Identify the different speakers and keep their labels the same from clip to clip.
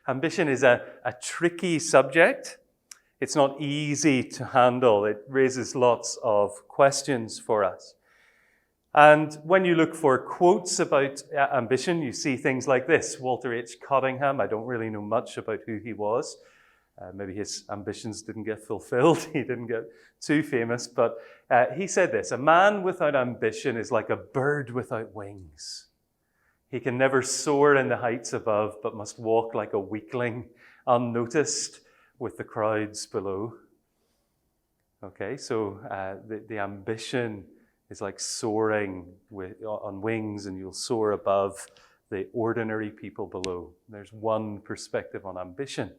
Speaker 1: Ambition is a tricky subject. It's not easy to handle. It raises lots of questions for us. And when you look for quotes about ambition, you see things like this. Walter H. Cottingham, I don't really know much about who he was. Maybe his ambitions didn't get fulfilled. He didn't get too famous. But he said this: a man without ambition is like a bird without wings. He can never soar in the heights above, but must walk like a weakling, unnoticed with the crowds below. Okay, so the ambition is like soaring on wings, and you'll soar above the ordinary people below. There's one perspective on ambition.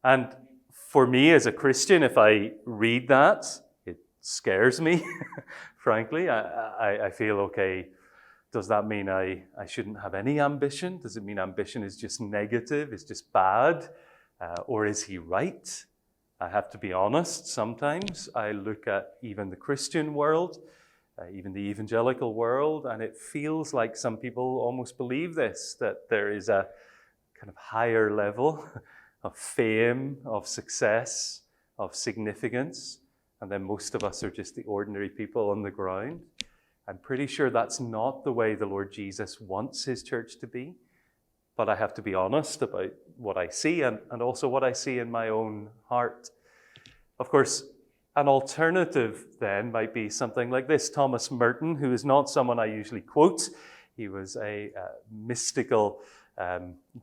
Speaker 1: And for me as a Christian, if I read that, it scares me, frankly. I feel, okay, does that mean I shouldn't have any ambition? Does it mean ambition is just negative, is just bad? Or is he right? I have to be honest. Sometimes I look at even the Christian world, even the evangelical world, and it feels like some people almost believe this, that there is a kind of higher level of fame, of success, of significance, and then most of us are just the ordinary people on the ground. I'm pretty sure that's not the way the Lord Jesus wants his church to be, but I have to be honest about what I see and also what I see in my own heart. Of course, an alternative then might be something like this. Thomas Merton, who is not someone I usually quote, he was a mystical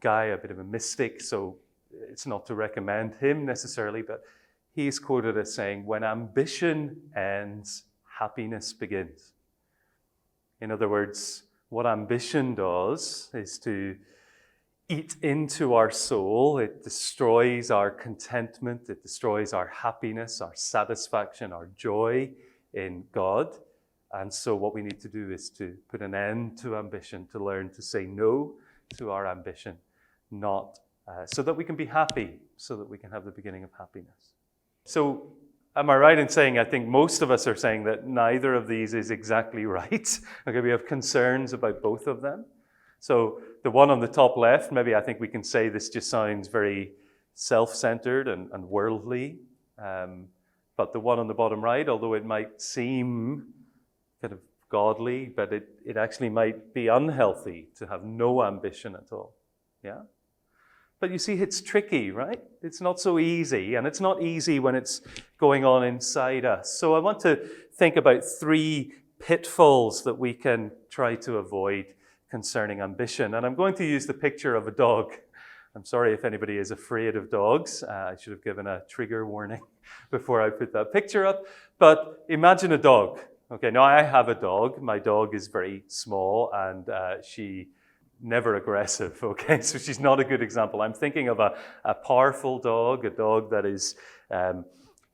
Speaker 1: guy, a bit of a mystic, so it's not to recommend him necessarily, but he's quoted as saying, "When ambition ends, happiness begins." In other words, what ambition does is to eat into our soul. It destroys our contentment. It destroys our happiness, our satisfaction, our joy in God. And so what we need to do is to put an end to ambition, to learn to say no to our ambition, not so that we can be happy, so that we can have the beginning of happiness. So am I right in saying I think most of us are saying that neither of these is exactly right? Okay, we have concerns about both of them. So the one on the top left, maybe I think we can say this just sounds very self-centered and worldly. But the one on the bottom right, although it might seem kind of godly, but it actually might be unhealthy to have no ambition at all. Yeah? But you see, it's tricky, right? It's not so easy, and it's not easy when it's going on inside us. So I want to think about 3 pitfalls that we can try to avoid concerning ambition. And I'm going to use the picture of a dog. I'm sorry if anybody is afraid of dogs. I should have given a trigger warning before I put that picture up. But imagine a dog. Okay, now I have a dog. My dog is very small, and she never aggressive, okay? So she's not a good example. I'm thinking of a powerful dog, a dog that is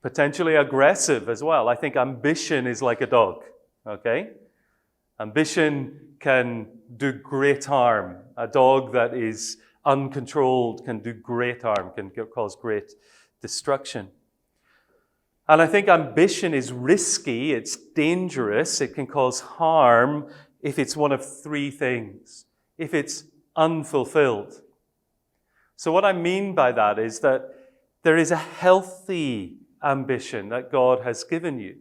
Speaker 1: potentially aggressive as well. I think ambition is like a dog, okay? Ambition can do great harm. A dog that is uncontrolled can do great harm, can cause great destruction. And I think ambition is risky, it's dangerous, it can cause harm if it's one of 3 things. If it's unfulfilled. So what I mean by that is that there is a healthy ambition that God has given you.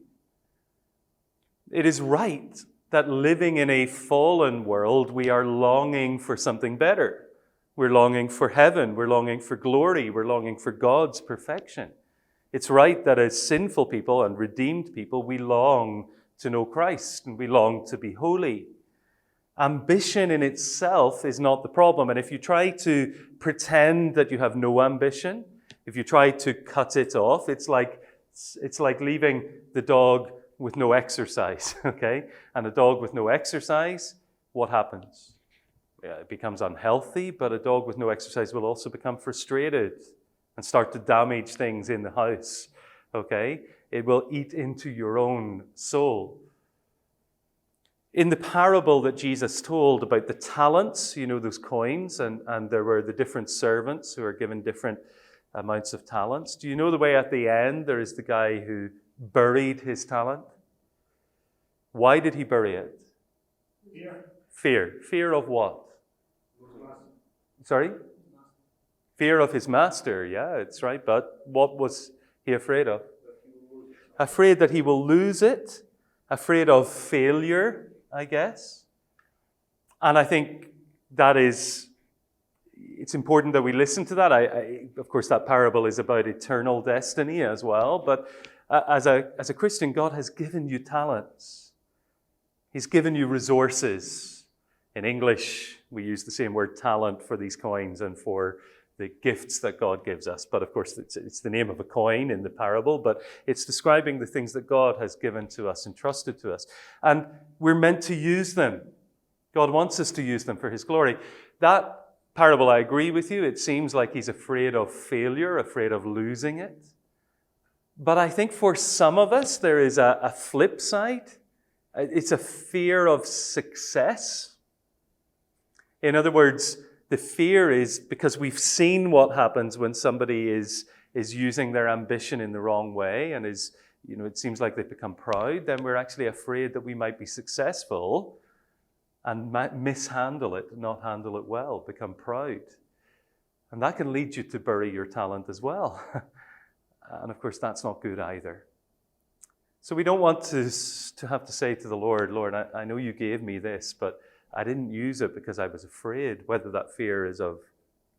Speaker 1: It is right that living in a fallen world, we are longing for something better. We're longing for heaven. We're longing for glory. We're longing for God's perfection. It's right that as sinful people and redeemed people, we long to know Christ and we long to be holy. Ambition in itself is not the problem. And if you try to pretend that you have no ambition, if you try to cut it off, it's like leaving the dog with no exercise, okay? And a dog with no exercise, what happens? Yeah, it becomes unhealthy, but a dog with no exercise will also become frustrated and start to damage things in the house, okay? It will eat into your own soul. In the parable that Jesus told about the talents, you know, those coins, and there were the different servants who are given different amounts of talents. Do you know the way at the end there is the guy who buried his talent? Why did he bury it?
Speaker 2: Fear.
Speaker 1: Fear. Fear of what? Sorry? Fear of his master, yeah, it's right. But what was he afraid of? Afraid that he will lose it. Afraid of failure, I guess. And I think it's important that we listen to that. Of course, that parable is about eternal destiny as well. But as a Christian, God has given you talents. He's given you resources. In English, we use the same word talent for these coins and for the gifts that God gives us. But of course, it's the name of a coin in the parable, but it's describing the things that God has given to us, entrusted to us. And we're meant to use them. God wants us to use them for his glory. That parable, I agree with you. It seems like he's afraid of failure, afraid of losing it. But I think for some of us, there is a flip side. It's a fear of success. In other words, the fear is because we've seen what happens when somebody is using their ambition in the wrong way and it seems like they've become proud, then we're actually afraid that we might be successful and mishandle it, not handle it well, become proud. And that can lead you to bury your talent as well. And of course, that's not good either. So we don't want to have to say to the Lord, Lord, I know you gave me this, but I didn't use it because I was afraid, whether that fear is of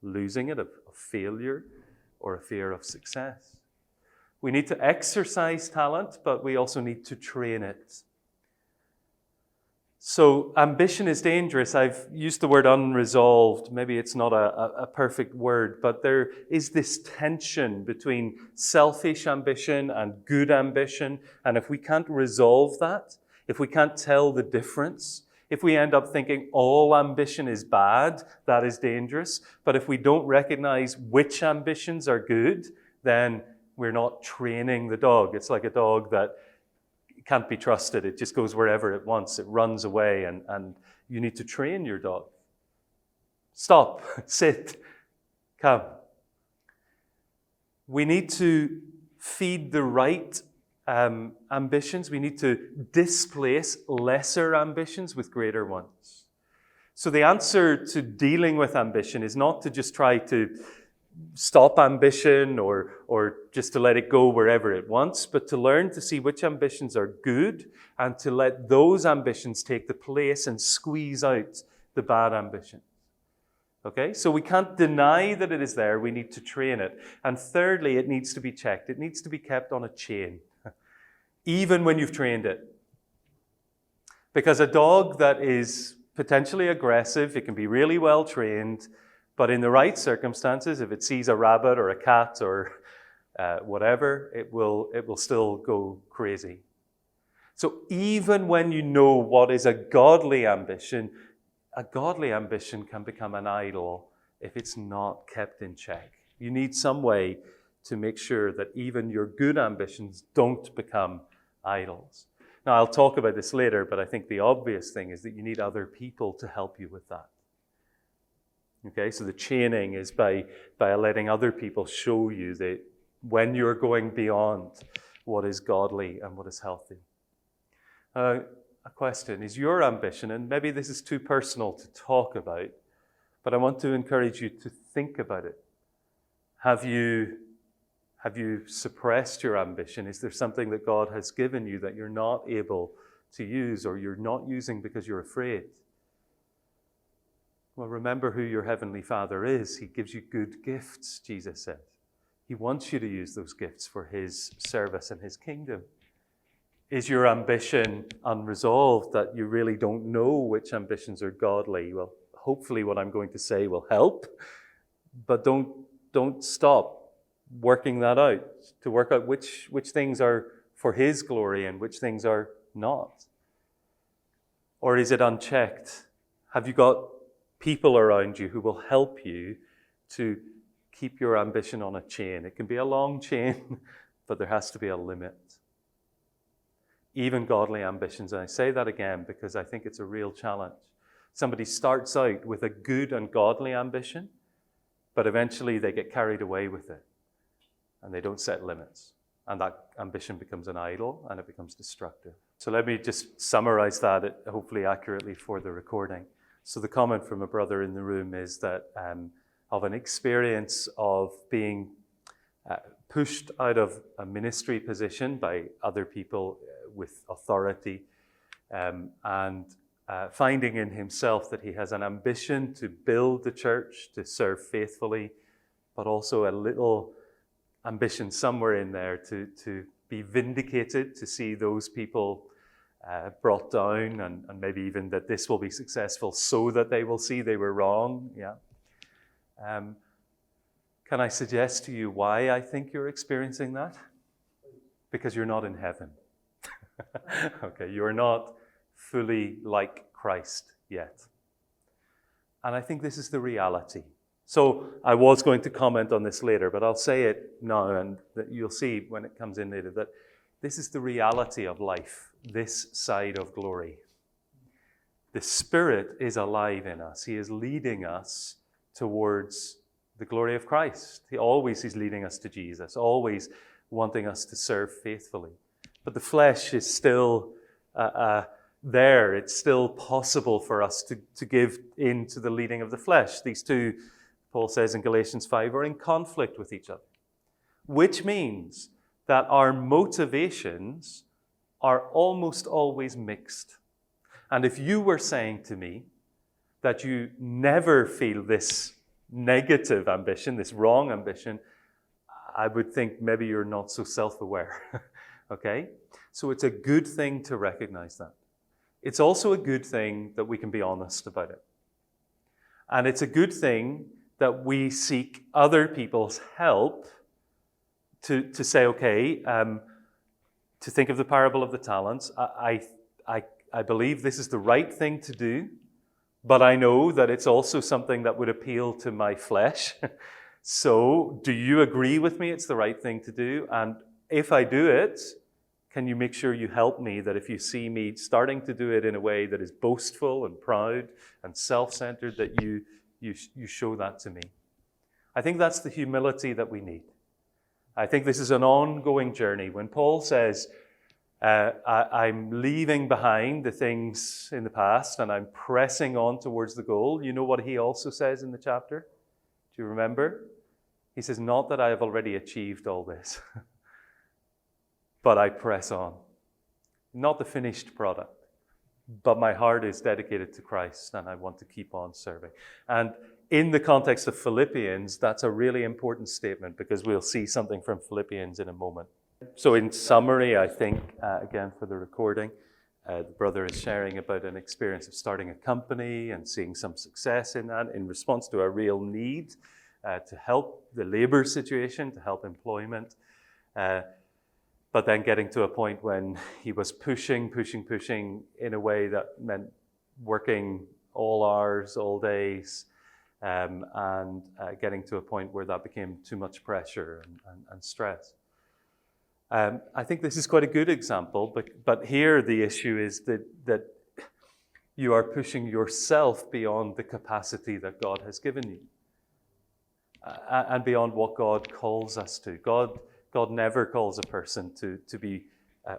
Speaker 1: losing it, of failure, or a fear of success. We need to exercise talent, but we also need to train it. So ambition is dangerous. I've used the word unresolved. Maybe it's not a perfect word, but there is this tension between selfish ambition and good ambition. And if we can't resolve that, if we can't tell the difference, if we end up thinking all ambition is bad, that is dangerous. But if we don't recognize which ambitions are good, then we're not training the dog. It's like a dog that can't be trusted. It just goes wherever it wants. It runs away, and you need to train your dog. Stop, sit, come. We need to feed the right ambitions. We need to displace lesser ambitions with greater ones. So the answer to dealing with ambition is not to just try to stop ambition or just to let it go wherever it wants, but to learn to see which ambitions are good and to let those ambitions take the place and squeeze out the bad ambition. Okay? So we can't deny that it is there. We need to train it. And thirdly, it needs to be checked. It needs to be kept on a chain, even when you've trained it. Because a dog that is potentially aggressive, it can be really well trained, but in the right circumstances, if it sees a rabbit or a cat or whatever, it will still go crazy. So even when you know what is a godly ambition can become an idol if it's not kept in check. You need some way to make sure that even your good ambitions don't become idols. Now, I'll talk about this later, but I think the obvious thing is that you need other people to help you with that. Okay, so the chaining is by letting other people show you that when you're going beyond what is godly and what is healthy. A question, is your ambition, and maybe this is too personal to talk about, but I want to encourage you to think about it. Have you suppressed your ambition? Is there something that God has given you that you're not able to use or you're not using because you're afraid? Well, remember who your Heavenly Father is. He gives you good gifts, Jesus said. He wants you to use those gifts for his service and his kingdom. Is your ambition unresolved that you really don't know which ambitions are godly? Well, hopefully what I'm going to say will help, but don't stop working that out, to work out which things are for his glory and which things are not. Or is it unchecked? Have you got people around you who will help you to keep your ambition on a chain? It can be a long chain, but there has to be a limit. Even godly ambitions, and I say that again because I think it's a real challenge. Somebody starts out with a good and godly ambition, but eventually they get carried away with it, and they don't set limits. And that ambition becomes an idol, and it becomes destructive. So let me just summarize that hopefully accurately for the recording. So the comment from a brother in the room is that of an experience of being pushed out of a ministry position by other people with authority, and finding in himself that he has an ambition to build the church, to serve faithfully, but also a little ambition somewhere in there to be vindicated, to see those people brought down, and maybe even that this will be successful so that they will see they were wrong. Yeah. Can I suggest to you why I think you're experiencing that? Because you're not in heaven. Okay, you're not fully like Christ yet. And I think this is the reality. So I was going to comment on this later, but I'll say it now, and that you'll see when it comes in later that this is the reality of life, this side of glory. The Spirit is alive in us. He is leading us towards the glory of Christ. He always is leading us to Jesus, always wanting us to serve faithfully. But the flesh is still there. It's still possible for us to give in to the leading of the flesh. These two, Paul says in Galatians 5, are in conflict with each other, which means that our motivations are almost always mixed. And if you were saying to me that you never feel this negative ambition, this wrong ambition, I would think maybe you're not so self-aware. Okay? So it's a good thing to recognize that. It's also a good thing that we can be honest about it. And it's a good thing that we seek other people's help to say, okay, to think of the parable of the talents. I believe this is the right thing to do, but I know that it's also something that would appeal to my flesh. So do you agree with me it's the right thing to do? And if I do it, can you make sure you help me that if you see me starting to do it in a way that is boastful and proud and self-centered, that you show that to me? I think that's the humility that we need. I think this is an ongoing journey. When Paul says, I'm leaving behind the things in the past and I'm pressing on towards the goal, you know what he also says in the chapter? Do you remember? He says, not that I have already achieved all this, but I press on. Not the finished product, but my heart is dedicated to Christ and I want to keep on serving. And in the context of Philippians, that's a really important statement because we'll see something from Philippians in a moment. So in summary, I think, again for the recording, the brother is sharing about an experience of starting a company and seeing some success in that in response to a real need to help the labor situation, to help employment. But then getting to a point when he was pushing in a way that meant working all hours, all days, and getting to a point where that became too much pressure and stress. I think this is quite a good example, but here the issue is that you are pushing yourself beyond the capacity that God has given you, and beyond what God calls us to. God never calls a person to be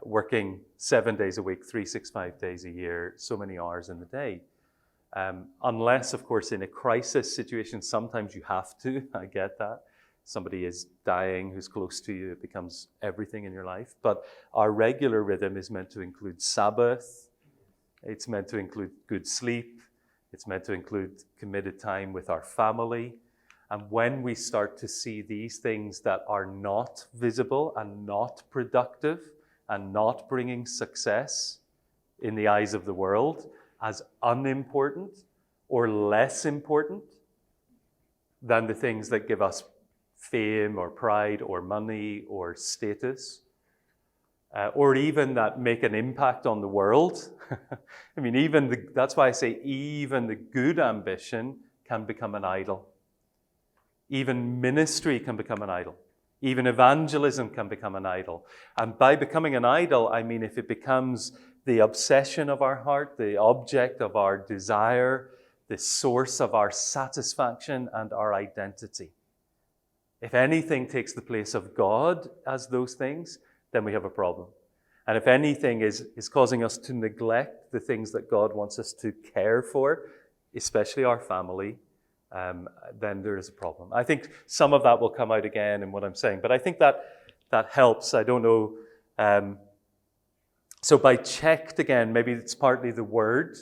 Speaker 1: working 7 days a week, 365 days a year, so many hours in the day. Unless, of course, in a crisis situation, sometimes you have to. I get that. Somebody is dying who's close to you. It becomes everything in your life. But our regular rhythm is meant to include Sabbath. It's meant to include good sleep. It's meant to include committed time with our family. And when we start to see these things that are not visible and not productive and not bringing success in the eyes of the world as unimportant or less important than the things that give us fame or pride or money or status, or even that make an impact on the world. I mean, that's why I say even the good ambition can become an idol. Even ministry can become an idol. Even evangelism can become an idol. And by becoming an idol, I mean if it becomes the obsession of our heart, the object of our desire, the source of our satisfaction and our identity. If anything takes the place of God as those things, then we have a problem. And if anything is causing us to neglect the things that God wants us to care for, especially our family, then there is a problem. I think some of that will come out again in what I'm saying, but I think that helps. I don't know. So by checked again, maybe it's partly the word,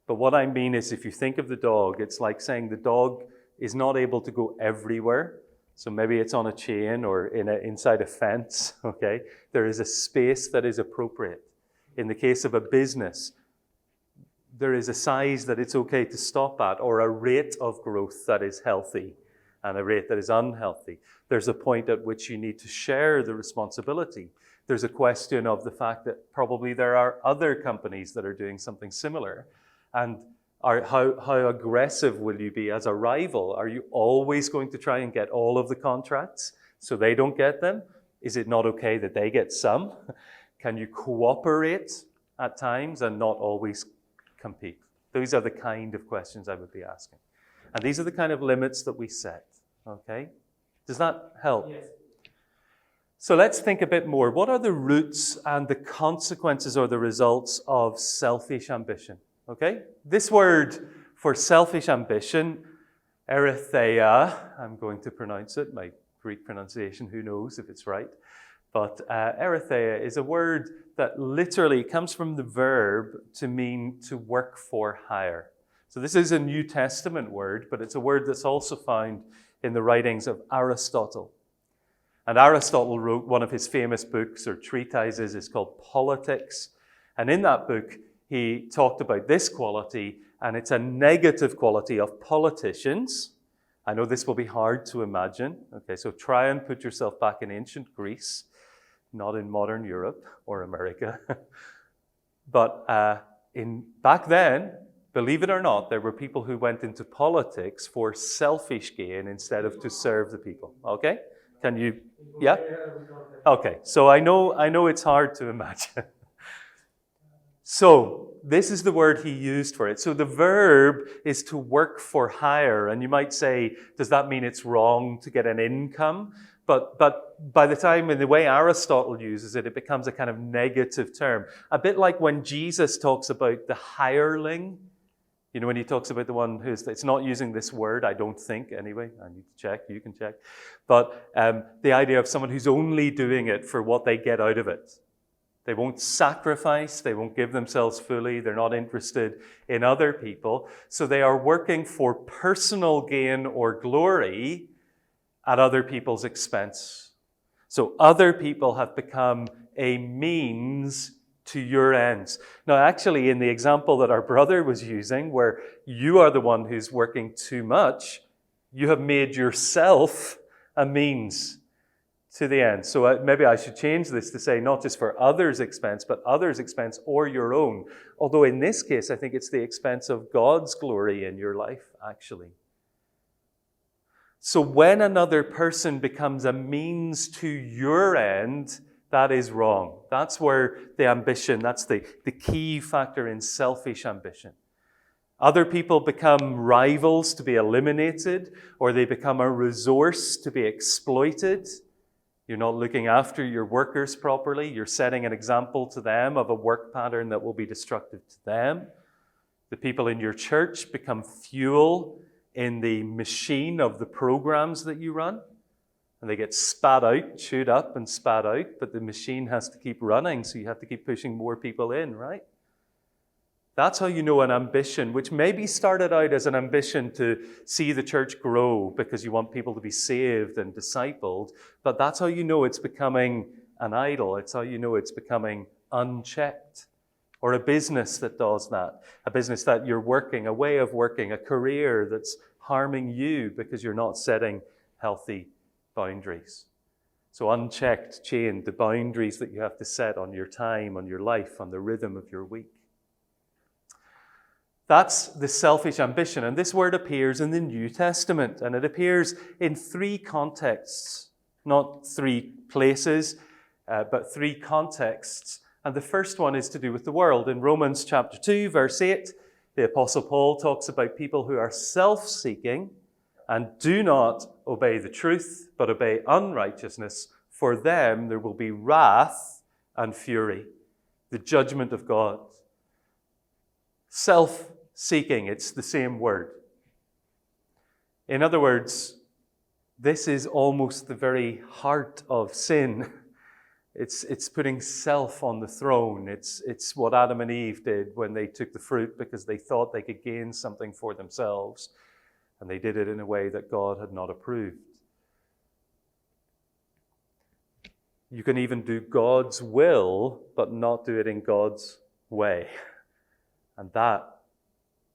Speaker 1: but what I mean is if you think of the dog, it's like saying the dog is not able to go everywhere. So maybe it's on a chain or inside a fence, okay? There is a space that is appropriate. In the case of a business, there is a size that it's okay to stop at, or a rate of growth that is healthy and a rate that is unhealthy. There's a point at which you need to share the responsibility. There's a question of the fact that probably there are other companies that are doing something similar. And how aggressive will you be as a rival? Are you always going to try and get all of the contracts so they don't get them? Is it not okay that they get some? Can you cooperate at times and not always compete? These are the kind of questions I would be asking. And these are the kind of limits that we set. Okay? Does that help?
Speaker 2: Yes.
Speaker 1: So let's think a bit more. What are the roots and the consequences or the results of selfish ambition? Okay? This word for selfish ambition, erytheia, I'm going to pronounce it, my Greek pronunciation, who knows if it's right. But erytheia is a word that literally comes from the verb to mean to work for hire. So this is a New Testament word, but it's a word that's also found in the writings of Aristotle. And Aristotle wrote one of his famous books or treatises. It's called Politics. And in that book, he talked about this quality, and it's a negative quality of politicians. I know this will be hard to imagine. Okay, so try and put yourself back in ancient Greece, not in modern Europe or America. But back then, believe it or not, there were people who went into politics for selfish gain instead of to serve the people. Okay? Can you? Yeah? Okay, so I know it's hard to imagine. So this is the word he used for it. So the verb is to work for hire. And you might say, does that mean it's wrong to get an income? But by the time, in the way Aristotle uses it, it becomes a kind of negative term. A bit like when Jesus talks about the hireling. You know, when he talks about the one it's not using this word, I don't think, anyway. I need to check, you can check. But the idea of someone who's only doing it for what they get out of it. They won't sacrifice, they won't give themselves fully, they're not interested in other people. So they are working for personal gain or glory at other people's expense. So other people have become a means to your ends. Now, actually, in the example that our brother was using, where you are the one who's working too much, you have made yourself a means to the end. So maybe I should change this to say not just for others' expense, but others' expense or your own. Although in this case, I think it's the expense of God's glory in your life, actually. So when another person becomes a means to your end, that is wrong. That's where the ambition, that's the key factor in selfish ambition. Other people become rivals to be eliminated, or they become a resource to be exploited. You're not looking after your workers properly. You're setting an example to them of a work pattern that will be destructive to them. The people in your church become fuel in the machine of the programs that you run. And they get spat out, chewed up and spat out, but the machine has to keep running, so you have to keep pushing more people in, right? That's how you know an ambition, which maybe started out as an ambition to see the church grow because you want people to be saved and discipled, but that's how you know it's becoming an idol. It's how you know it's becoming unchecked. Or a business that does that, a business that you're working, a way of working, a career that's harming you because you're not setting healthy boundaries. So unchecked, chained, the boundaries that you have to set on your time, on your life, on the rhythm of your week. That's the selfish ambition. And this word appears in the New Testament. And it appears in three contexts. Not three places, but three contexts. And the first one is to do with the world. In Romans chapter 2, verse 8, the Apostle Paul talks about people who are self-seeking and do not obey the truth, but obey unrighteousness. For them there will be wrath and fury, the judgment of God. Self-seeking, it's the same word. In other words, this is almost the very heart of sin. It's putting self on the throne. It's what Adam and Eve did when they took the fruit because they thought they could gain something for themselves, and they did it in a way that God had not approved. You can even do God's will, but not do it in God's way. And that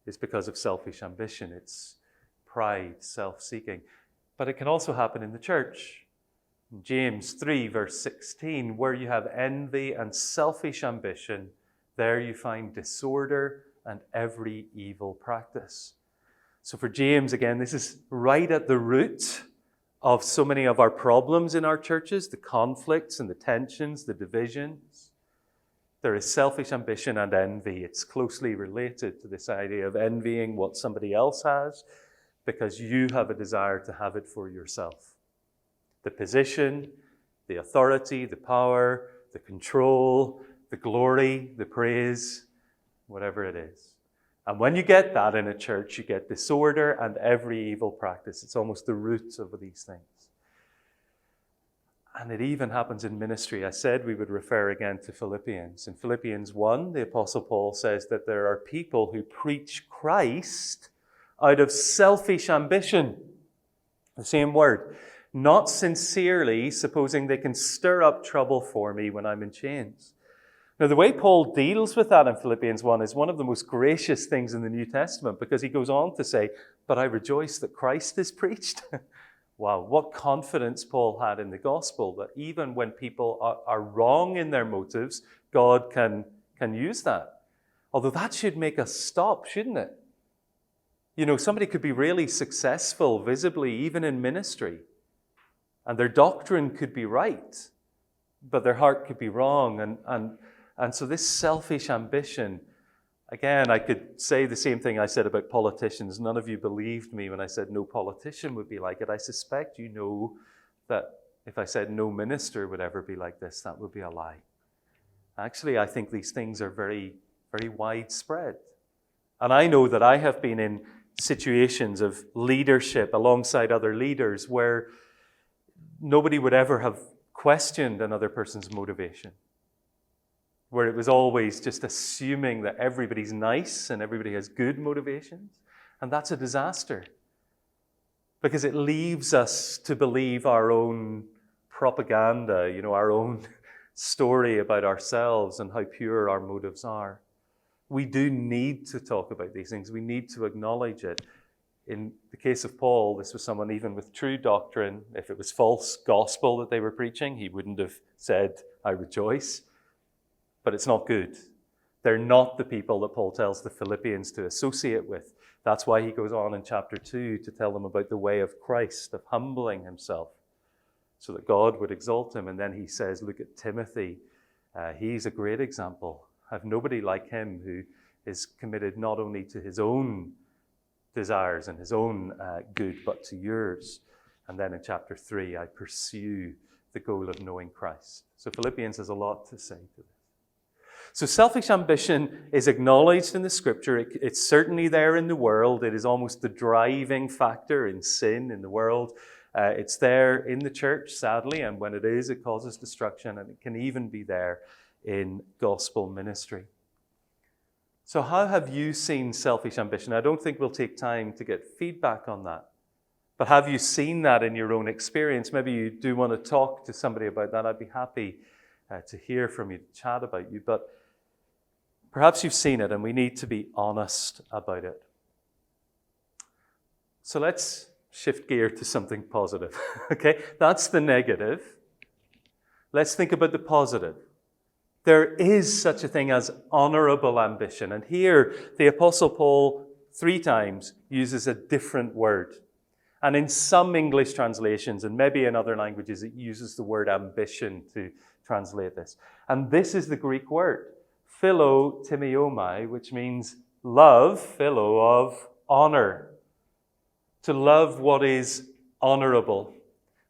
Speaker 1: is because of selfish ambition. It's pride, self-seeking. But it can also happen in the church. In James 3, verse 16, where you have envy and selfish ambition, there you find disorder and every evil practice. So for James, again, this is right at the root of so many of our problems in our churches, the conflicts and the tensions, the divisions. There is selfish ambition and envy. It's closely related to this idea of envying what somebody else has because you have a desire to have it for yourself. The position, the authority, the power, the control, the glory, the praise, whatever it is. And when you get that in a church, you get disorder and every evil practice. It's almost the root of these things. And it even happens in ministry. I said we would refer again to Philippians. In Philippians 1, the Apostle Paul says that there are people who preach Christ out of selfish ambition. The same word. Not sincerely, supposing they can stir up trouble for me when I'm in chains. Now, the way Paul deals with that in Philippians 1 is one of the most gracious things in the New Testament, because he goes on to say, but I rejoice that Christ is preached. Wow, what confidence Paul had in the gospel, that even when people are wrong in their motives, God can use that. Although that should make us stop, shouldn't it? You know, somebody could be really successful visibly, even in ministry, and their doctrine could be right, but their heart could be wrong. And so this selfish ambition, again, I could say the same thing I said about politicians. None of you believed me when I said no politician would be like it. I suspect you know that if I said no minister would ever be like this, that would be a lie. Actually, I think these things are very, very widespread. And I know that I have been in situations of leadership alongside other leaders where nobody would ever have questioned another person's motivation, where it was always just assuming that everybody's nice and everybody has good motivations. And that's a disaster, because it leaves us to believe our own propaganda, our own story about ourselves and how pure our motives are. We do need to talk about these things. We need to acknowledge it. In the case of Paul, this was someone even with true doctrine. If it was false gospel that they were preaching, he wouldn't have said, I rejoice. But it's not good. They're not the people that Paul tells the Philippians to associate with. That's why he goes on in chapter 2 to tell them about the way of Christ, of humbling himself so that God would exalt him. And then he says, look at Timothy. He's a great example. I have nobody like him who is committed not only to his own desires and his own good, but to yours. And then in chapter 3, I pursue the goal of knowing Christ. So Philippians has a lot to say to this. So selfish ambition is acknowledged in the scripture. It's certainly there in the world. It is almost the driving factor in sin in the world. It's there in the church, sadly, and when it is, it causes destruction, and it can even be there in gospel ministry. So how have you seen selfish ambition? I don't think we'll take time to get feedback on that. But have you seen that in your own experience? Maybe you do want to talk to somebody about that. I'd be happy to hear from you, to chat about you. But perhaps you've seen it, and we need to be honest about it. So let's shift gear to something positive. Okay, that's the negative. Let's think about the positive. There is such a thing as honorable ambition. And here, the Apostle Paul 3 times uses a different word. And in some English translations, and maybe in other languages, it uses the word ambition to translate this. And this is the Greek word, philotimiomai, which means love, philo, of honor. To love what is honorable,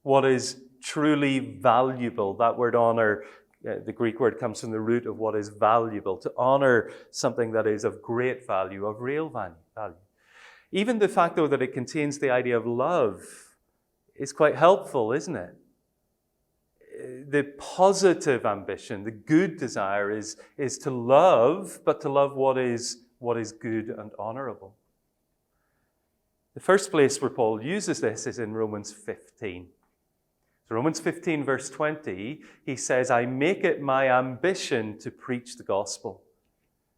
Speaker 1: what is truly valuable. That word honor, the Greek word, comes from the root of what is valuable. To honor something that is of great value, of real value. Even the fact, though, that it contains the idea of love is quite helpful, isn't it? The positive ambition, the good desire is to love, but to love what is good and honorable. The first place where Paul uses this is in Romans 15. So Romans 15, verse 20, he says, I make it my ambition to preach the gospel,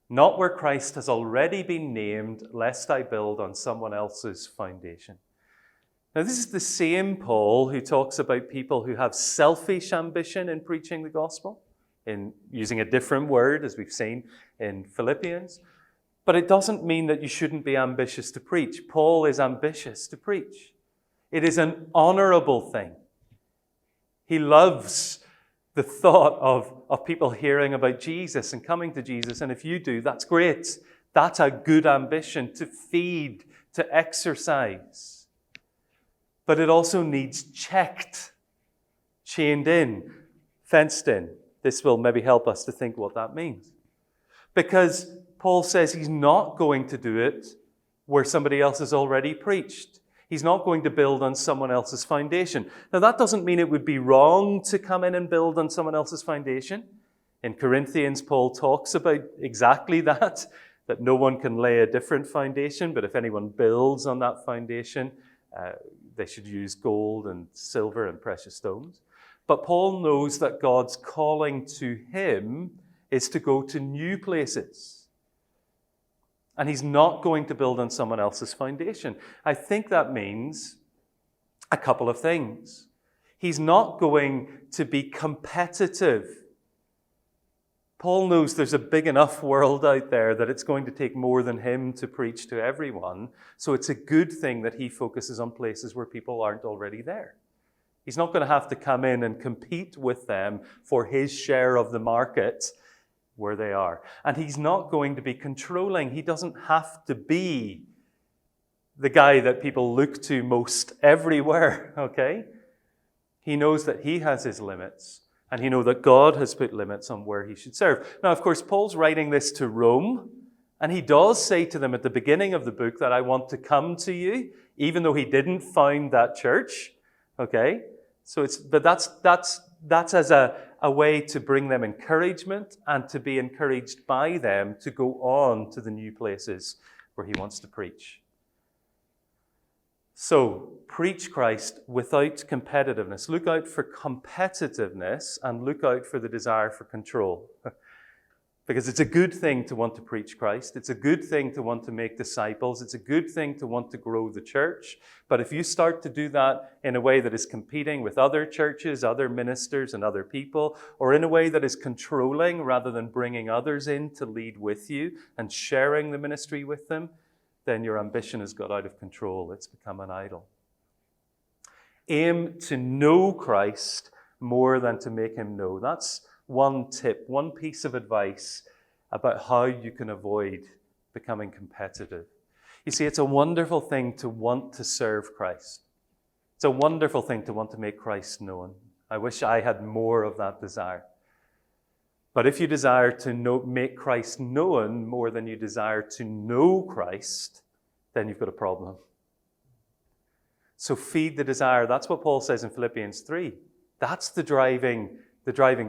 Speaker 1: not where Christ has already been named, lest I build on someone else's foundation. Now, this is the same Paul who talks about people who have selfish ambition in preaching the gospel, in using a different word, as we've seen in Philippians. But it doesn't mean that you shouldn't be ambitious to preach. Paul is ambitious to preach. It is an honorable thing. He loves the thought of people hearing about Jesus and coming to Jesus. And if you do, that's great. That's a good ambition to feed, to exercise. But it also needs checked, chained in, fenced in. This will maybe help us to think what that means. Because Paul says he's not going to do it where somebody else has already preached. He's not going to build on someone else's foundation. Now, that doesn't mean it would be wrong to come in and build on someone else's foundation. In Corinthians, Paul talks about exactly that no one can lay a different foundation, but if anyone builds on that foundation, they should use gold and silver and precious stones. But Paul knows that God's calling to him is to go to new places. And he's not going to build on someone else's foundation. I think that means a couple of things. He's not going to be competitive. Paul knows there's a big enough world out there that it's going to take more than him to preach to everyone. So it's a good thing that he focuses on places where people aren't already there. He's not going to have to come in and compete with them for his share of the market where they are. And he's not going to be controlling. He doesn't have to be the guy that people look to most everywhere, okay? He knows that he has his limits, and he knows that God has put limits on where he should serve. Now, of course, Paul's writing this to Rome, and he does say to them at the beginning of the book that I want to come to you, even though he didn't found that church, okay? But that's as a way to bring them encouragement and to be encouraged by them to go on to the new places where he wants to preach. So, preach Christ without competitiveness. Look out for competitiveness and look out for the desire for control. Because it's a good thing to want to preach Christ. It's a good thing to want to make disciples. It's a good thing to want to grow the church. But if you start to do that in a way that is competing with other churches, other ministers, and other people, or in a way that is controlling rather than bringing others in to lead with you and sharing the ministry with them, then your ambition has got out of control. It's become an idol. Aim to know Christ more than to make him know. That's one tip, one piece of advice about how you can avoid becoming competitive. You see, it's a wonderful thing to want to serve Christ. It's a wonderful thing to want to make Christ known. I wish I had more of that desire. But if you desire to make Christ known more than you desire to know Christ, then you've got a problem. So feed the desire. That's what Paul says in Philippians 3. That's the driving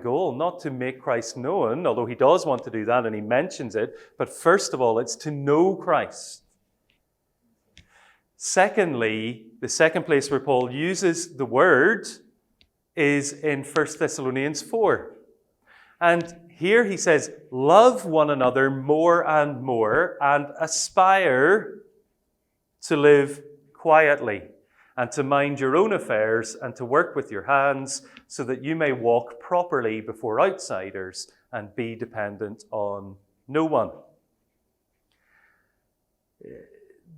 Speaker 1: goal, not to make Christ known, although he does want to do that and he mentions it. But first of all, it's to know Christ. Secondly, the second place where Paul uses the word is in 1 Thessalonians 4. And here he says, love one another more and aspire to live quietly and to mind your own affairs and to work with your hands so that you may walk properly before outsiders and be dependent on no one.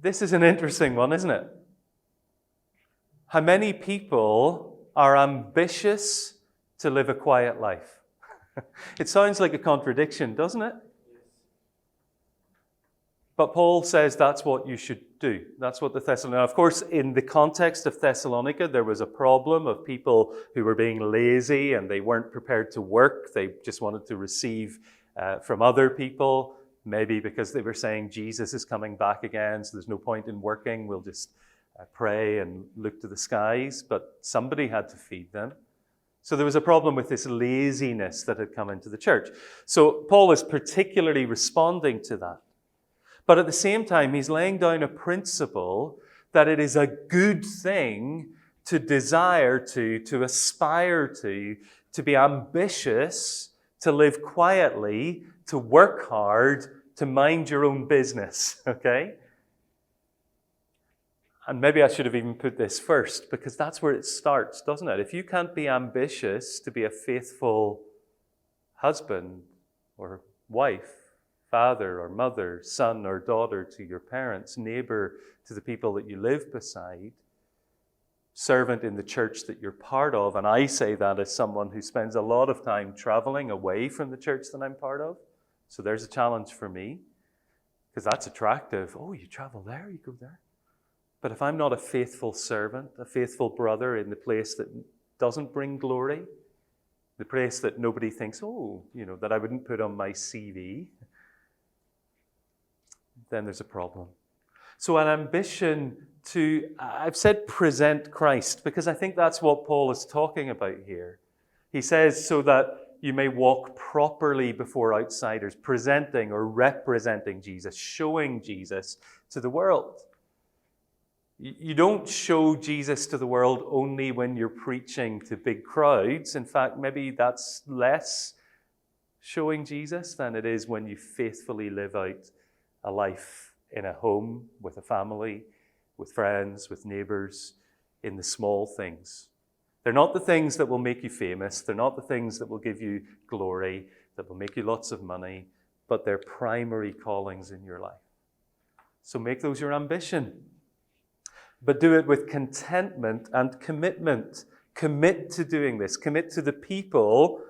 Speaker 1: This is an interesting one, isn't it? How many people are ambitious to live a quiet life? It sounds like a contradiction, doesn't it? But Paul says that's what you should do. That's what the Thessalonians... Of course, in the context of Thessalonica, there was a problem of people who were being lazy and they weren't prepared to work. They just wanted to receive from other people. Maybe because they were saying Jesus is coming back again, so there's no point in working. We'll just pray and look to the skies. But somebody had to feed them. So there was a problem with this laziness that had come into the church. So Paul is particularly responding to that. But at the same time, he's laying down a principle that it is a good thing to desire to aspire to be ambitious, to live quietly, to work hard, to mind your own business, okay? And maybe I should have even put this first, because that's where it starts, doesn't it? If you can't be ambitious to be a faithful husband or wife, father or mother, son or daughter to your parents, neighbor to the people that you live beside, servant in the church that you're part of, and I say that as someone who spends a lot of time traveling away from the church that I'm part of, so there's a challenge for me, because that's attractive. Oh, you travel there, you go there. But if I'm not a faithful servant, a faithful brother in the place that doesn't bring glory, the place that nobody thinks, that I wouldn't put on my CV, then there's a problem. So an ambition to, I've said present Christ, because I think that's what Paul is talking about here. He says, so that you may walk properly before outsiders, presenting or representing Jesus, showing Jesus to the world. You don't show Jesus to the world only when you're preaching to big crowds. In fact, maybe that's less showing Jesus than it is when you faithfully live out a life in a home, with a family, with friends, with neighbors, in the small things. They're not the things that will make you famous. They're not the things that will give you glory, that will make you lots of money, but they're primary callings in your life. So make those your ambition. But do it with contentment and commitment. Commit to doing this. Commit to the people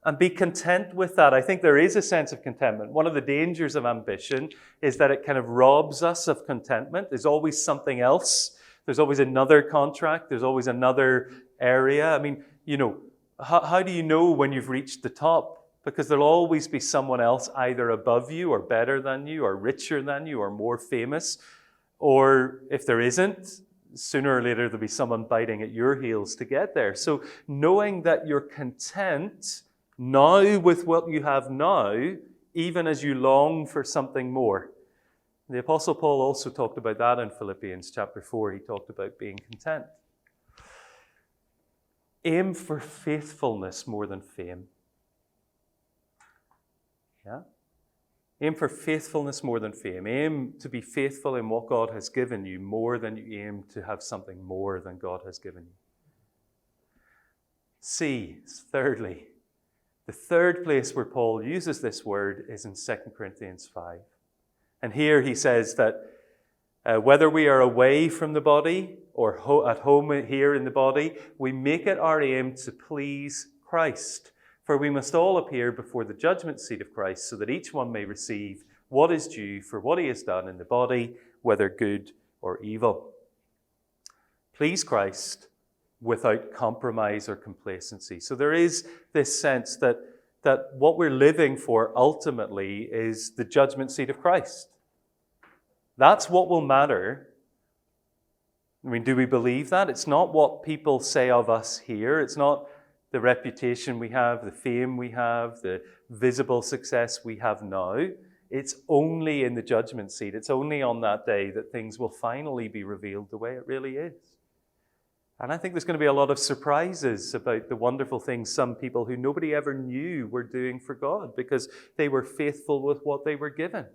Speaker 1: and be content with that. I think there is a sense of contentment. One of the dangers of ambition is that it kind of robs us of contentment. There's always something else. There's always another contract. There's always another area. I mean, how do you know when you've reached the top? Because there'll always be someone else either above you or better than you or richer than you or more famous. Or if there isn't, sooner or later there'll be someone biting at your heels to get there. So knowing that you're content now with what you have now, even as you long for something more. The Apostle Paul also talked about that in Philippians chapter 4. He talked about being content. Aim for faithfulness more than fame. Yeah? Aim for faithfulness more than fame. Aim to be faithful in what God has given you more than you aim to have something more than God has given you. C, thirdly, the third place where Paul uses this word is in 2 Corinthians 5. And here he says that whether we are away from the body or at home here in the body, we make it our aim to please Christ. For we must all appear before the judgment seat of Christ, so that each one may receive what is due for what he has done in the body, whether good or evil. Please Christ without compromise or complacency. So there is this sense that what we're living for ultimately is the judgment seat of Christ. That's what will matter. I mean, do we believe that? It's not what people say of us here. It's not the reputation we have, the fame we have, the visible success we have now. It's only in the judgment seat. It's only on that day that things will finally be revealed the way it really is. And I think there's going to be a lot of surprises about the wonderful things some people who nobody ever knew were doing for God because they were faithful with what they were given.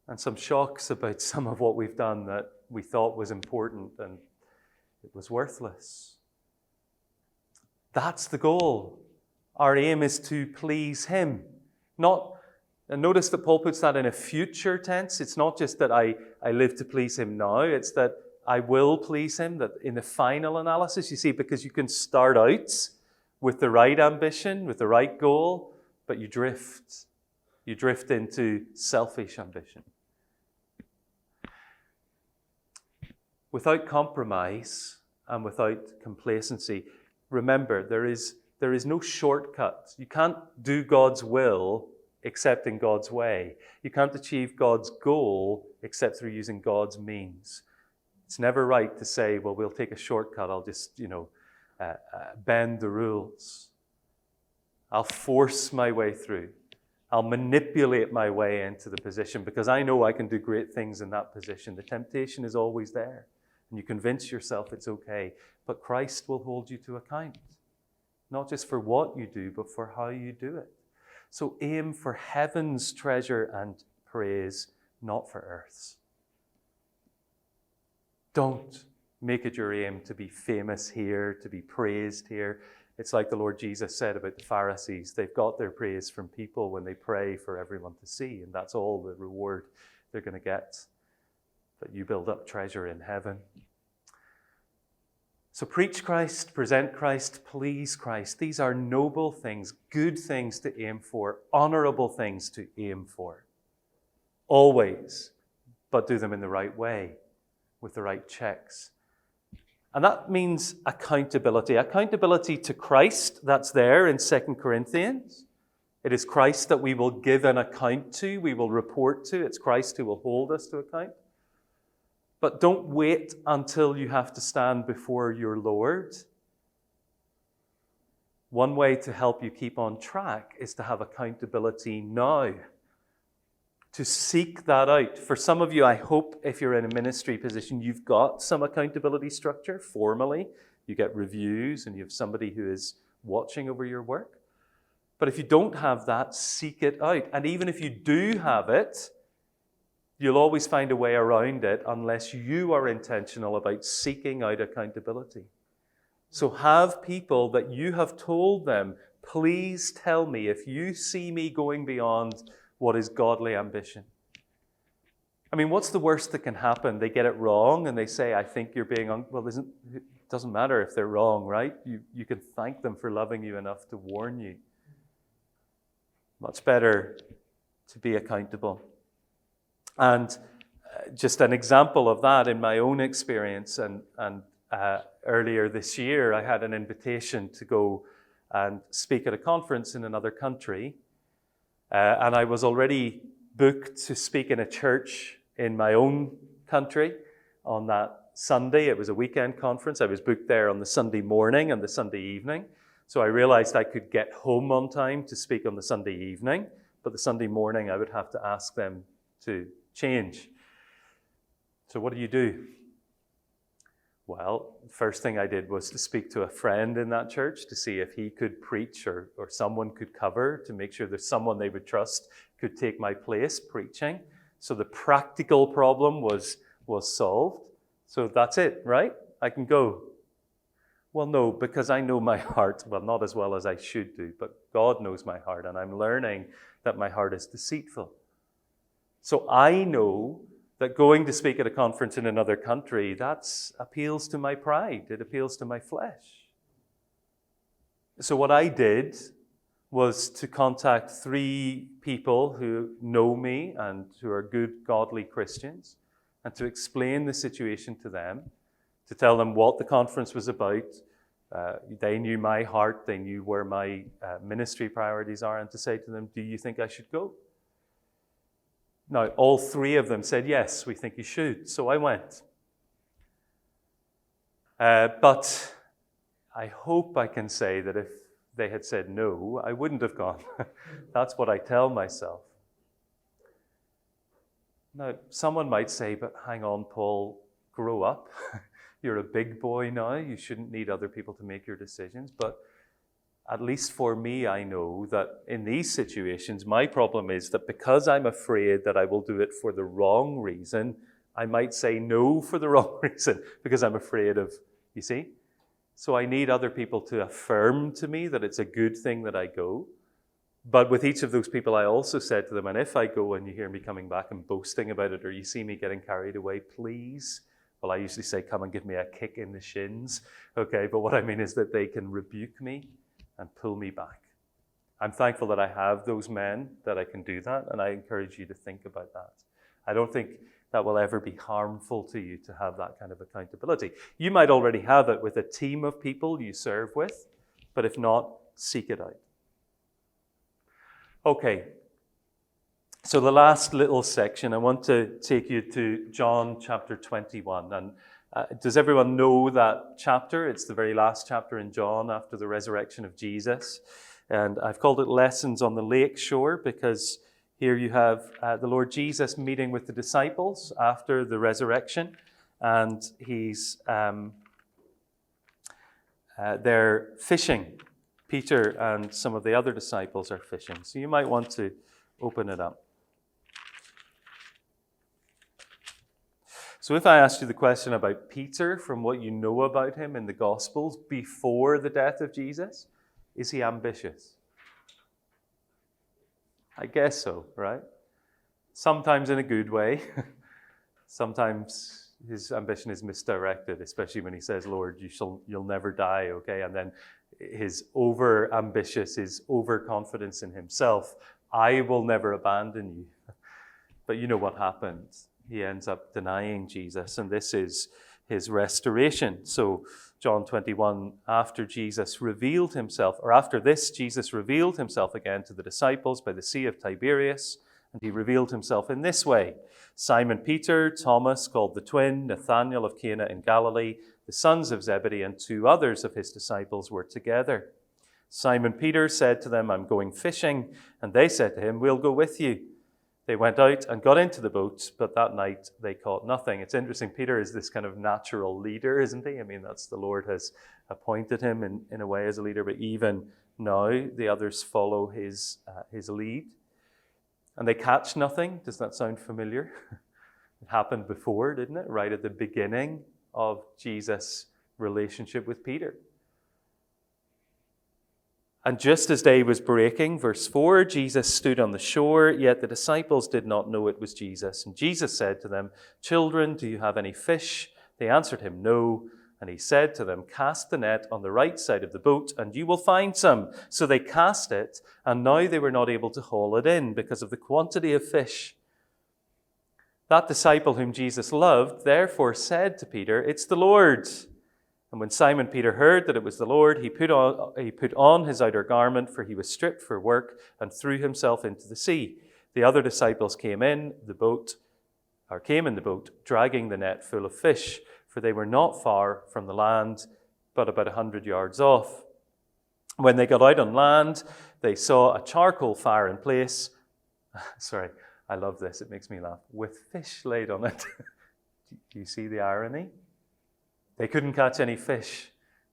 Speaker 1: And some shocks about some of what we've done that we thought was important and it was worthless. That's the goal. Our aim is to please Him. And notice that Paul puts that in a future tense. It's not just that I live to please Him now. It's that I will please Him, that in the final analysis, you see, because you can start out with the right ambition, with the right goal, but you drift. You drift into selfish ambition. Without compromise and without complacency, remember, there is no shortcut. You can't do God's will except in God's way. You can't achieve God's goal except through using God's means. It's never right to say, well, we'll take a shortcut. I'll just, bend the rules. I'll force my way through. I'll manipulate my way into the position because I know I can do great things in that position. The temptation is always there. And you convince yourself it's okay. But Christ will hold you to account. Not just for what you do, but for how you do it. So aim for heaven's treasure and praise, not for earth's. Don't make it your aim to be famous here, to be praised here. It's like the Lord Jesus said about the Pharisees. They've got their praise from people when they pray for everyone to see, and that's all the reward they're going to get. But you build up treasure in heaven. So preach Christ, present Christ, please Christ. These are noble things, good things to aim for, honorable things to aim for. Always, but do them in the right way, with the right checks. And that means accountability. Accountability to Christ, that's there in 2 Corinthians. It is Christ that we will give an account to, we will report to. It's Christ who will hold us to account. But don't wait until you have to stand before your Lord. One way to help you keep on track is to have accountability now. To seek that out. For some of you, I hope if you're in a ministry position, you've got some accountability structure formally. You get reviews and you have somebody who is watching over your work. But if you don't have that, seek it out. And even if you do have it, you'll always find a way around it unless you are intentional about seeking out accountability. So have people that you have told them, please tell me if you see me going beyond what is godly ambition. I mean, what's the worst that can happen? They get it wrong and they say, I think you're being... it doesn't matter if they're wrong, right? You can thank them for loving you enough to warn you. Much better to be accountable. And just an example of that in my own experience, and earlier this year I had an invitation to go and speak at a conference in another country, and I was already booked to speak in a church in my own country on that Sunday. It was a weekend conference. I was booked there on the Sunday morning and the Sunday evening, so I realized I could get home on time to speak on the Sunday evening, but the Sunday morning I would have to ask them to change. So what do? Well, the first thing I did was to speak to a friend in that church to see if he could preach or someone could cover, to make sure there's someone they would trust could take my place preaching. So the practical problem was solved. So that's it, right? I can go. Well, no, because I know my heart. Well, not as well as I should do, but God knows my heart, and I'm learning that my heart is deceitful. So I know that going to speak at a conference in another country, that appeals to my pride. It appeals to my flesh. So what I did was to contact 3 people who know me and who are good, godly Christians, and to explain the situation to them, to tell them what the conference was about. They knew my heart, they knew where my ministry priorities are, and to say to them, do you think I should go? Now, all 3 of them said, yes, we think you should. So I went. But I hope I can say that if they had said no, I wouldn't have gone. That's what I tell myself. Now, someone might say, but hang on, Paul, grow up. You're a big boy now. You shouldn't need other people to make your decisions. But at least for me, I know that in these situations, my problem is that because I'm afraid that I will do it for the wrong reason, I might say no for the wrong reason because I'm afraid of, you see? So I need other people to affirm to me that it's a good thing that I go. But with each of those people, I also said to them, and if I go and you hear me coming back and boasting about it, or you see me getting carried away, please. Well, I usually say, come and give me a kick in the shins. Okay, but what I mean is that they can rebuke me and pull me back. I'm thankful that I have those men that I can do that, and I encourage you to think about that. I don't think that will ever be harmful to you to have that kind of accountability. You might already have it with a team of people you serve with, but if not, seek it out. Okay, So the last little section, I want to take you to John chapter 21. And does everyone know that chapter? It's the very last chapter in John after the resurrection of Jesus. And I've called it Lessons on the Lake Shore because here you have the Lord Jesus meeting with the disciples after the resurrection. And he's they're fishing. Peter and some of the other disciples are fishing. So you might want to open it up. So if I asked you the question about Peter, from what you know about him in the Gospels before the death of Jesus, is he ambitious? I guess so, right? Sometimes in a good way. Sometimes his ambition is misdirected, especially when he says, Lord, you'll never die, okay? And then his over-ambitious, his overconfidence in himself, I will never abandon you. But you know what happens. He ends up denying Jesus, and this is his restoration. So John 21, after Jesus revealed himself, or after this, Jesus revealed himself again to the disciples by the Sea of Tiberias, and he revealed himself in this way. Simon Peter, Thomas, called the twin, Nathanael of Cana in Galilee, the sons of Zebedee, and two others of his disciples were together. Simon Peter said to them, I'm going fishing, and they said to him, we'll go with you. They went out and got into the boat, but that night they caught nothing. It's interesting, Peter is this kind of natural leader, isn't he? I mean, that's the Lord has appointed him in a way as a leader, but even now the others follow his lead. And they catch nothing. Does that sound familiar? It happened before, didn't it? Right at the beginning of Jesus' relationship with Peter. And just as day was breaking, verse 4, Jesus stood on the shore, yet the disciples did not know it was Jesus. And Jesus said to them, children, do you have any fish? They answered him, no. And he said to them, cast the net on the right side of the boat, and you will find some. So they cast it, and now they were not able to haul it in because of the quantity of fish. That disciple whom Jesus loved therefore said to Peter, it's the Lord. And when Simon Peter heard that it was the Lord, he put on his outer garment, for he was stripped for work, and threw himself into the sea. The other disciples came in the boat, dragging the net full of fish, for they were not far from the land, but about 100 yards off. When they got out on land, they saw a charcoal fire in place. Sorry, I love this. It makes me laugh. With fish laid on it. Do you see the irony? They couldn't catch any fish.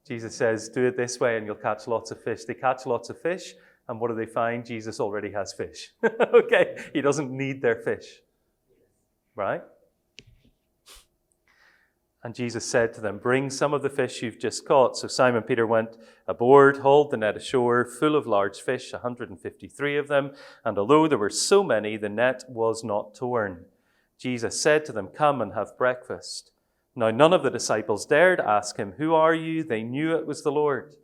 Speaker 1: Jesus says, do it this way and you'll catch lots of fish. They catch lots of fish, and what do they find? Jesus already has fish. Okay, he doesn't need their fish. Right? And Jesus said to them, bring some of the fish you've just caught. So Simon Peter went aboard, hauled the net ashore, full of large fish, 153 of them. And although there were so many, the net was not torn. Jesus said to them, come and have breakfast. Now none of the disciples dared ask him, who are you? They knew it was the Lord.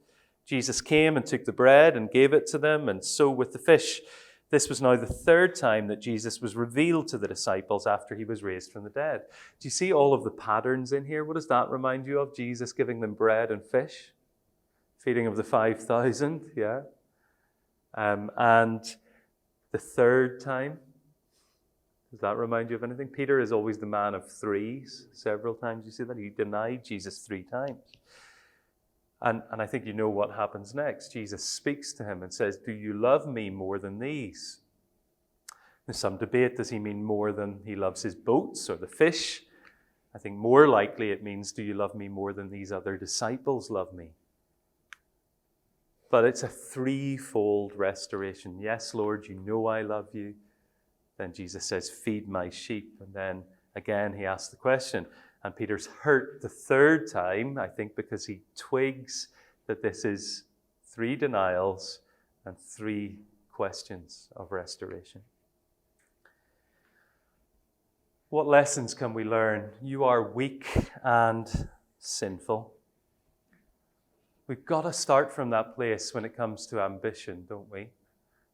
Speaker 1: Jesus came and took the bread and gave it to them, and so with the fish. This was now the third time that Jesus was revealed to the disciples after he was raised from the dead. Do you see all of the patterns in here? What does that remind you of? Jesus giving them bread and fish? Feeding of the 5,000, yeah. And the third time, does that remind you of anything? Peter is always the man of threes. Several times you see that. He denied Jesus 3 times. And I think you know what happens next. Jesus speaks to him and says, do you love me more than these? There's some debate. Does he mean more than he loves his boats or the fish? I think more likely it means, do you love me more than these other disciples love me? But it's a threefold restoration. Yes, Lord, you know I love you. Then Jesus says, feed my sheep. And then again, he asks the question. And Peter's hurt the third time, I think, because he twigs that this is 3 denials and 3 questions of restoration. What lessons can we learn? You are weak and sinful. We've got to start from that place when it comes to ambition, don't we?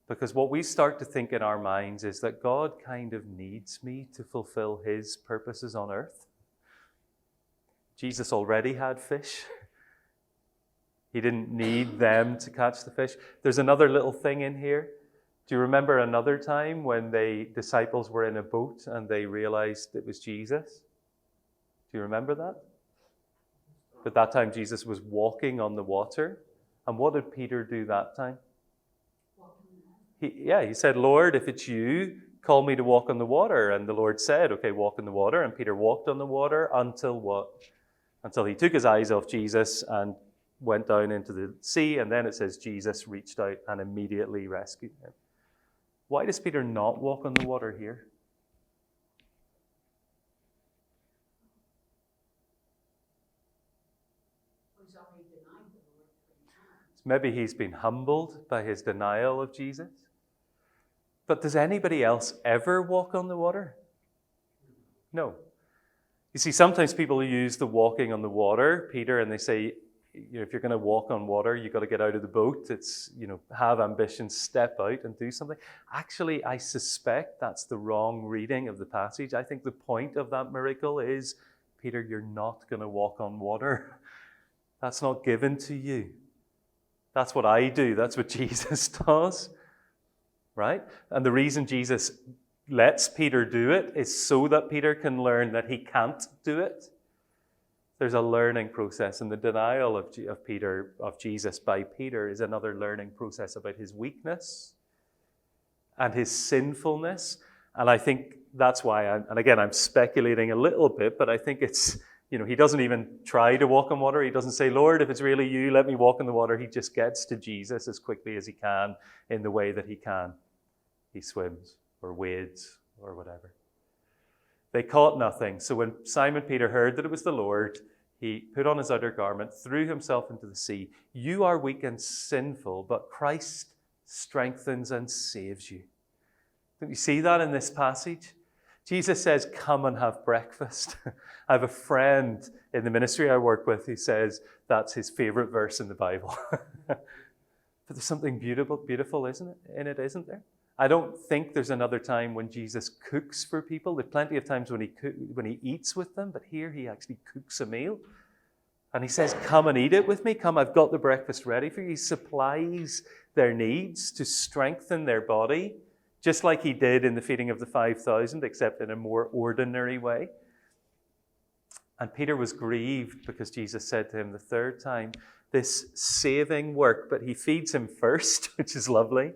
Speaker 1: Because what we start to think in our minds is that God kind of needs me to fulfill his purposes on earth. Jesus already had fish. He didn't need them to catch the fish. There's another little thing in here. Do you remember another time when the disciples were in a boat and they realized it was Jesus? Do you remember that? But that time Jesus was walking on the water. And what did Peter do that time? He said, Lord, if it's you, call me to walk on the water. And the Lord said, okay, walk on the water. And Peter walked on the water until what? Until he took his eyes off Jesus and went down into the sea. And then it says Jesus reached out and immediately rescued him. Why does Peter not walk on the water here? Maybe he's been humbled by his denial of Jesus. But does anybody else ever walk on the water? No. You see, sometimes people use the walking on the water, Peter, and they say, if you're going to walk on water, you've got to get out of the boat. It's, have ambition, step out and do something. Actually, I suspect that's the wrong reading of the passage. I think the point of that miracle is, Peter, you're not going to walk on water. That's not given to you. That's what I do. That's what Jesus does. Right? And the reason Jesus lets Peter do it is so that Peter can learn that he can't do it. There's a learning process, and the denial of Jesus by Peter is another learning process about his weakness and his sinfulness. And I think that's why, I'm speculating a little bit, but I think it's, he doesn't even try to walk on water. He doesn't say, Lord, if it's really you, let me walk on the water. He just gets to Jesus as quickly as he can in the way that he can. He swims or wades or whatever. They caught nothing. So when Simon Peter heard that it was the Lord, he put on his outer garment, threw himself into the sea. You are weak and sinful, but Christ strengthens and saves you. Don't you see that in this passage? Jesus says, come and have breakfast. I have a friend in the ministry I work with who says that's his favorite verse in the Bible. But there's something beautiful, isn't there? I don't think there's another time when Jesus cooks for people. There's plenty of times when he eats with them, but here he actually cooks a meal. And he says, come and eat it with me. Come, I've got the breakfast ready for you. He supplies their needs to strengthen their body, just like he did in the feeding of the 5,000, except in a more ordinary way. And Peter was grieved because Jesus said to him the third time, this saving work, but he feeds him first, which is lovely.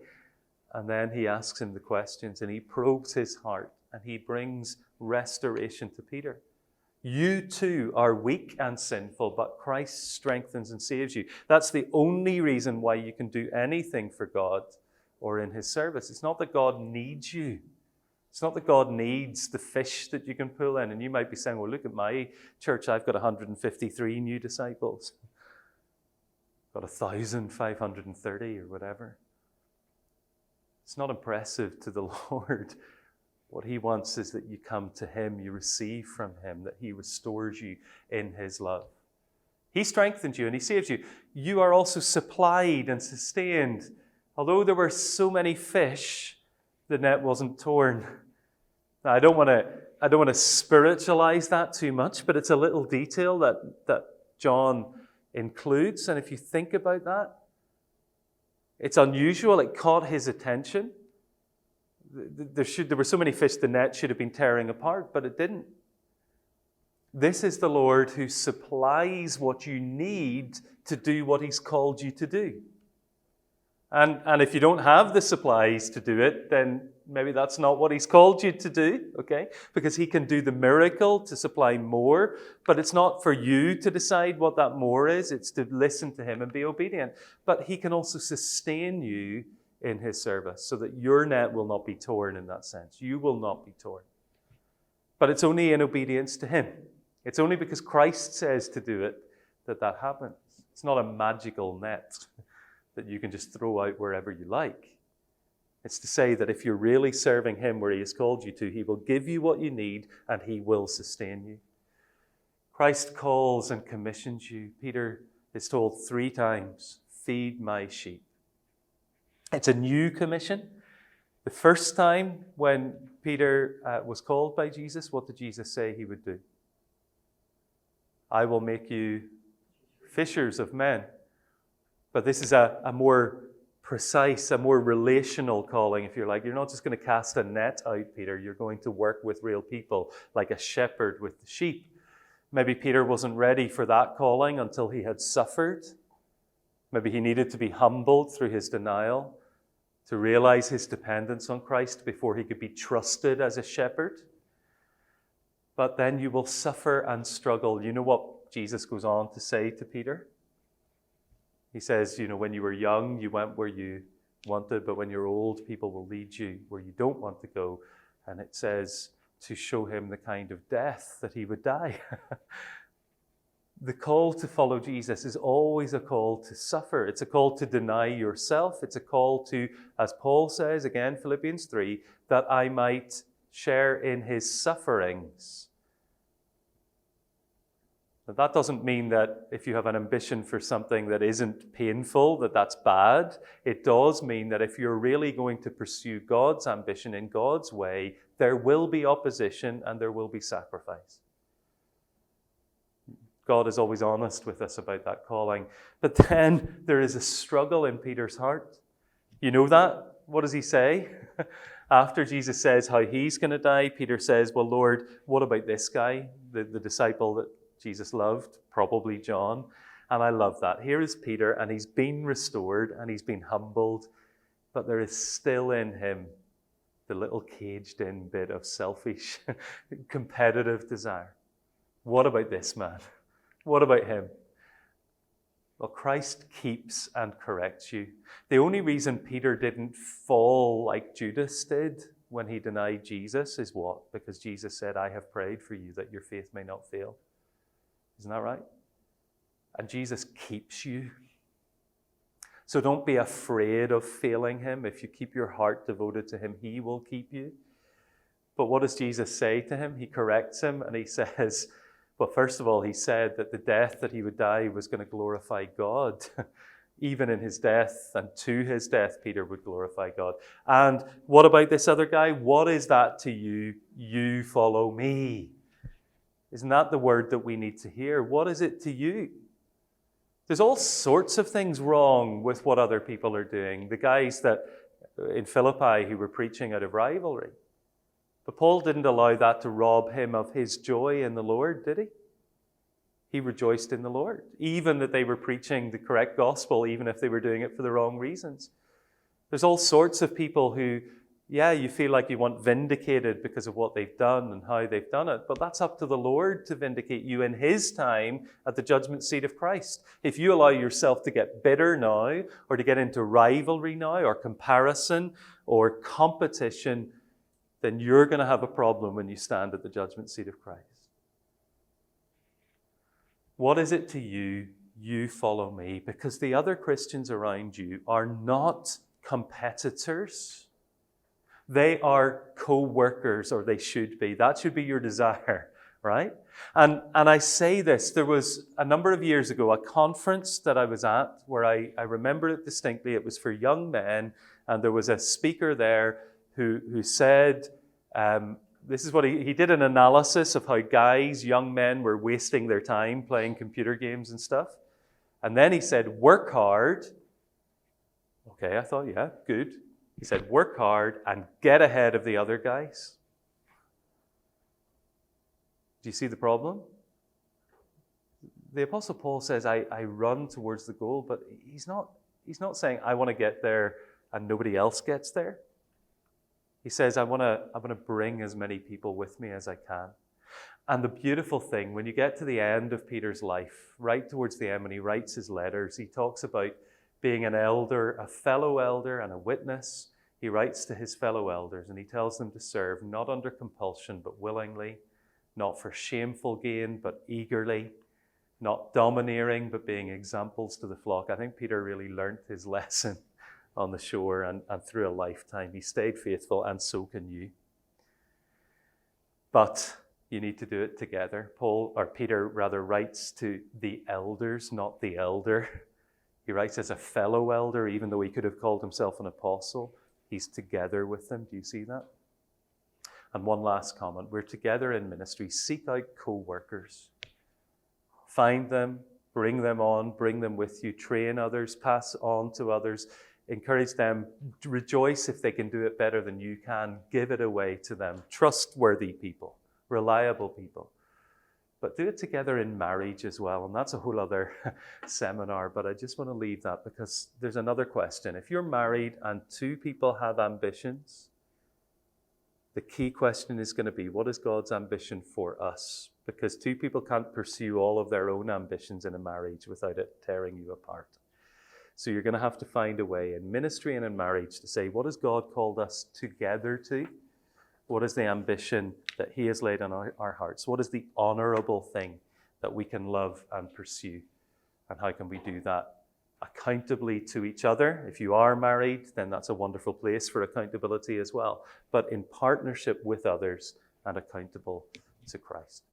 Speaker 1: And then he asks him the questions and he probes his heart and he brings restoration to Peter. You too are weak and sinful, but Christ strengthens and saves you. That's the only reason why you can do anything for God or in his service. It's not that God needs you. It's not that God needs the fish that you can pull in. And you might be saying, well, look at my church. I've got 153 new disciples. Got 1,530 or whatever. It's not impressive to the Lord. What he wants is that you come to him, you receive from him, that he restores you in his love. He strengthens you and he saves you. You are also supplied and sustained. Although there were so many fish, the net wasn't torn. Now, I don't want to spiritualize that too much, but it's a little detail that John includes. And if you think about that, it's unusual. It caught his attention. There were so many fish, the net should have been tearing apart, but it didn't. This is the Lord who supplies what you need to do what he's called you to do. And if you don't have the supplies to do it, then maybe that's not what he's called you to do, okay? Because he can do the miracle to supply more, but it's not for you to decide what that more is. It's to listen to him and be obedient. But he can also sustain you in his service so that your net will not be torn in that sense. You will not be torn. But it's only in obedience to him. It's only because Christ says to do it that happens. It's not a magical net that you can just throw out wherever you like. It's to say that if you're really serving him where he has called you to, he will give you what you need and he will sustain you. Christ calls and commissions you. Peter is told 3 times, feed my sheep. It's a new commission. The first time when Peter was called by Jesus, what did Jesus say he would do? I will make you fishers of men. But this is a more precise, a more relational calling, if you're like. You're not just going to cast a net out, Peter. You're going to work with real people, like a shepherd with the sheep. Maybe Peter wasn't ready for that calling until he had suffered. Maybe he needed to be humbled through his denial, to realize his dependence on Christ before he could be trusted as a shepherd. But then you will suffer and struggle. You know what Jesus goes on to say to Peter? He says, when you were young, you went where you wanted, but when you're old, people will lead you where you don't want to go. And it says to show him the kind of death that he would die. The call to follow Jesus is always a call to suffer. It's a call to deny yourself. It's a call to, as Paul says, again, Philippians 3, that I might share in his sufferings. Now, that doesn't mean that if you have an ambition for something that isn't painful, that that's bad. It does mean that if you're really going to pursue God's ambition in God's way, there will be opposition and there will be sacrifice. God is always honest with us about that calling. But then there is a struggle in Peter's heart. You know that? What does he say? After Jesus says how he's going to die, Peter says, well, Lord, what about this guy, the disciple that Jesus loved, probably John? And I love that. Here is Peter, and he's been restored, and he's been humbled, but there is still in him the little caged-in bit of selfish, competitive desire. What about this man? What about him? Well, Christ keeps and corrects you. The only reason Peter didn't fall like Judas did when he denied Jesus is what? Because Jesus said, I have prayed for you that your faith may not fail. Isn't that right? And Jesus keeps you. So don't be afraid of failing him. If you keep your heart devoted to him, he will keep you. But what does Jesus say to him? He corrects him and he says, well, first of all, he said that the death that he would die was going to glorify God. Even in his death and to his death, Peter would glorify God. And what about this other guy? What is that to you? You follow me. Isn't that the word that we need to hear? What is it to you? There's all sorts of things wrong with what other people are doing. The guys that in Philippi who were preaching out of rivalry. But Paul didn't allow that to rob him of his joy in the Lord, did he? He rejoiced in the Lord, even that they were preaching the correct gospel, even if they were doing it for the wrong reasons. There's all sorts of people who, you feel like you want vindicated because of what they've done and how they've done it, but that's up to the Lord to vindicate you in his time at the judgment seat of Christ. If you allow yourself to get bitter now, or to get into rivalry now, or comparison, or competition, then you're going to have a problem when you stand at the judgment seat of Christ. What is it to you? You follow me, because the other Christians around you are not competitors. They are co-workers, or they should be. That should be your desire, right? And I say this, there was a number of years ago a conference that I was at where I remember it distinctly. It was for young men, and there was a speaker there who said, this is what he did an analysis of how guys, young men, were wasting their time playing computer games and stuff. And then he said, work hard. Okay, I thought, yeah, good. He said, work hard and get ahead of the other guys. Do you see the problem? The Apostle Paul says, I run towards the goal, but he's not saying, I want to get there and nobody else gets there. He says, I want to bring as many people with me as I can. And the beautiful thing, when you get to the end of Peter's life, right towards the end, when he writes his letters, he talks about being an elder, a fellow elder, and a witness. He writes to his fellow elders, and he tells them to serve not under compulsion, but willingly, not for shameful gain, but eagerly, not domineering, but being examples to the flock. I think Peter really learnt his lesson on the shore and through a lifetime. He stayed faithful, and so can you. But you need to do it together. Peter writes to the elders, not the elder. He writes as a fellow elder, even though he could have called himself an apostle. He's together with them. Do you see that? And one last comment. We're together in ministry. Seek out co-workers. Find them, bring them on, bring them with you, train others, pass on to others. Encourage them to rejoice if they can do it better than you can. Give it away to them. Trustworthy people, reliable people. But do it together in marriage as well. And that's a whole other seminar. But I just want to leave that because there's another question. If you're married and two people have ambitions, the key question is going to be, what is God's ambition for us? Because two people can't pursue all of their own ambitions in a marriage without it tearing you apart. So you're going to have to find a way in ministry and in marriage to say, what has God called us together to? What is the ambition that he has laid on our hearts? What is the honorable thing that we can love and pursue? And how can we do that accountably to each other? If you are married, then that's a wonderful place for accountability as well. But in partnership with others and accountable to Christ.